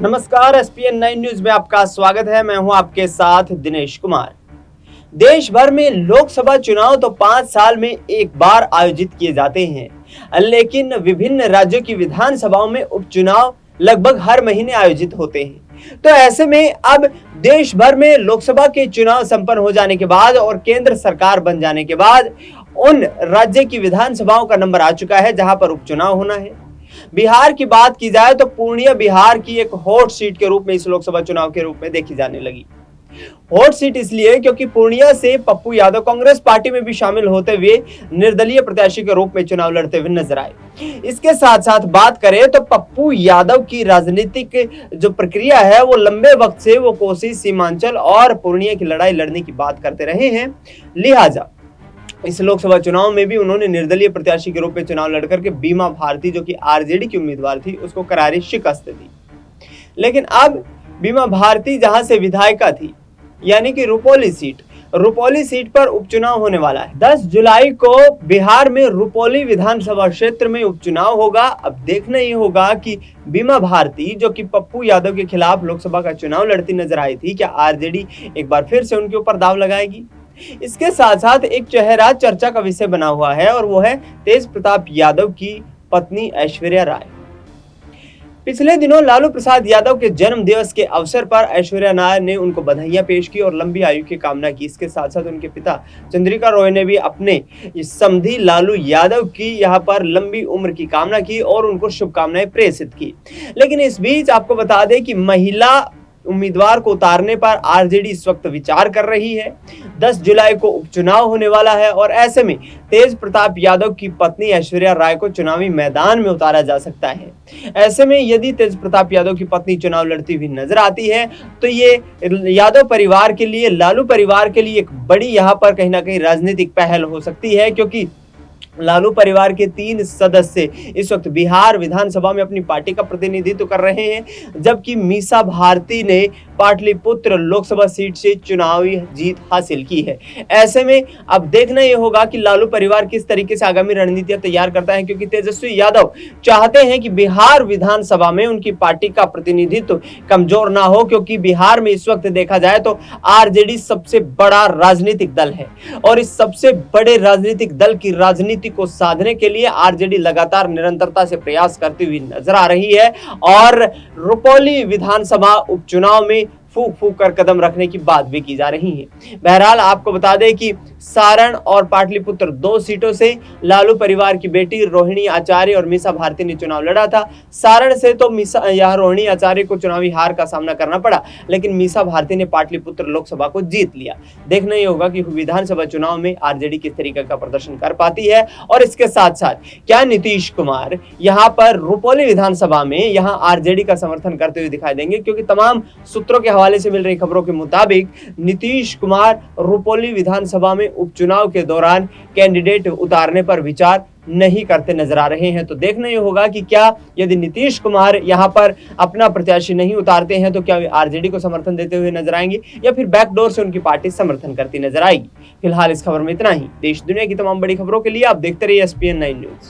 नमस्कार, ESPN 9 news में आपका स्वागत है। मैं हूं आपके साथ दिनेश कुमार। देश भर में लोकसभा चुनाव तो 5 साल में एक बार आयोजित किए जाते हैं, लेकिन विभिन्न राज्यों की विधानसभाओं में उपचुनाव लगभग हर महीने आयोजित होते हैं। तो ऐसे में अब देश भर में लोकसभा के चुनाव संपन्न हो जाने के बाद और केंद्र सरकार बन जाने के बाद उन राज्य की विधानसभाओं का नंबर आ चुका है जहां पर उपचुनाव होना है। बिहार की बात की जाए तो पूर्णिया बिहार की एक हॉट सीट के रूप में इस लोकसभा चुनाव के रूप में देखी जाने लगी। हॉट सीट इसलिए क्योंकि पूर्णिया से पप्पू यादव कांग्रेस पार्टी में भी शामिल होते हुए निर्दलीय प्रत्याशी के रूप में चुनाव लड़ते हुए नजर आए। इसके साथ साथ बात करें तो पप्पू यादव की राजनीतिक जो प्रक्रिया है वो लंबे वक्त से वो कोसी, सीमांचल और पूर्णिया की लड़ाई लड़ने की बात करते रहे हैं। लिहाजा इस लोकसभा चुनाव में भी उन्होंने निर्दलीय प्रत्याशी के रूप में चुनाव लड़कर के बीमा भारती, जो कि आरजेडी की उम्मीदवार थी, उसको करारी शिकस्त दी। लेकिन अब बीमा भारती जहां से विधायिका थी, यानी कि रुपौली सीट पर उपचुनाव होने वाला है। 10 जुलाई को बिहार में रुपौली विधानसभा क्षेत्र में उपचुनाव होगा। अब देखना ये होगा कि बीमा भारती, जो कि पप्पू यादव के खिलाफ लोकसभा का चुनाव लड़ती नजर आई थी, क्या आरजेडी एक बार फिर से उनके ऊपर दाव लगाएगी। इसके साथ साथ एक चेहरा चर्चा का विषय बना हुआ है और वो है तेज प्रताप यादव की पत्नी ऐश्वर्या राय। पिछले दिनों लालू प्रसाद यादव के जन्म दिवस के अवसर पर ऐश्वर्या राय ने उनको बधाइयां पेश की और लंबी आयु की कामना की। इसके साथ साथ उनके पिता चंद्रिका रॉय ने भी अपने समधी लालू यादव की यहाँ पर लंबी उम्र की कामना की और उनको शुभकामनाएं प्रेषित की। लेकिन इस बीच आपको बता दें कि महिला उम्मीदवार को उतारने पर आरजेडी इस वक्त विचार कर रही है। 10 जुलाई को उपचुनाव होने वाला है और ऐसे में तेज प्रताप यादव की पत्नी ऐश्वर्या राय को चुनावी मैदान में उतारा जा सकता है। ऐसे में यदि तेज प्रताप यादव की पत्नी चुनाव लड़ती हुई नजर आती है तो ये यादव परिवार के लिए, लालू परिवार के लिए एक बड़ी यहाँ पर कहीं ना कहीं राजनीतिक पहल हो सकती है, क्योंकि लालू परिवार के 3 सदस्य इस वक्त बिहार विधानसभा में अपनी पार्टी का प्रतिनिधित्व कर रहे हैं, जबकि मीसा भारती ने पाटलिपुत्र लोकसभा सीट से चुनावी जीत हासिल की है। ऐसे में अब देखना यह होगा कि लालू परिवार किस तरीके से आगामी रणनीतियां तैयार करता है, क्योंकि तेजस्वी यादव चाहते हैं कि बिहार विधानसभा में उनकी पार्टी का प्रतिनिधित्व कमजोर ना हो, क्योंकि बिहार में इस वक्त देखा जाए तो आरजेडी सबसे बड़ा राजनीतिक दल है और इस सबसे बड़े राजनीतिक दल की राजनीति को साधने के लिए आरजेडी लगातार निरंतरता से प्रयास करती हुई नजर आ रही है और रुपौली विधानसभा उपचुनाव में फूक फूक कर कदम रखने की बात भी की जा रही है। बहरहाल आपको बता दें कि सारण और पाटलिपुत्र 2 सीटों से लालू परिवार की बेटी रोहिणी आचार्य और मीसा भारती ने चुनाव लड़ा था। सारण से तो रोहिणी आचार्य को चुनावी हार का सामना करना पड़ा, लेकिन मीसा भारती ने पाटलिपुत्र लोकसभा को जीत लिया। देखना ही होगा कि विधानसभा चुनाव में आरजेडी किस तरीके का प्रदर्शन कर पाती है और इसके साथ साथ क्या नीतीश कुमार यहाँ पर रुपौली विधानसभा में यहाँ आरजेडी का समर्थन करते हुए दिखाई देंगे, क्योंकि तमाम सूत्रों के हवाले से मिल रही खबरों के मुताबिक नीतीश कुमार रुपौली विधानसभा में उपचुनाव के दौरान कैंडिडेट उतारने पर विचार नहीं करते नजर आ रहे हैं। तो देखना ये होगा कि क्या यदि नीतीश कुमार यहां पर अपना प्रत्याशी नहीं उतारते हैं तो क्या वे आरजेडी को समर्थन देते हुए नजर आएंगे या फिर बैकडोर से उनकी पार्टी समर्थन करती नजर आएगी। फिलहाल इस खबर में इतना ही। देश दुनिया की तमाम बड़ी खबरों के लिए आप देखते रहिए एसपीएन 9 न्यूज।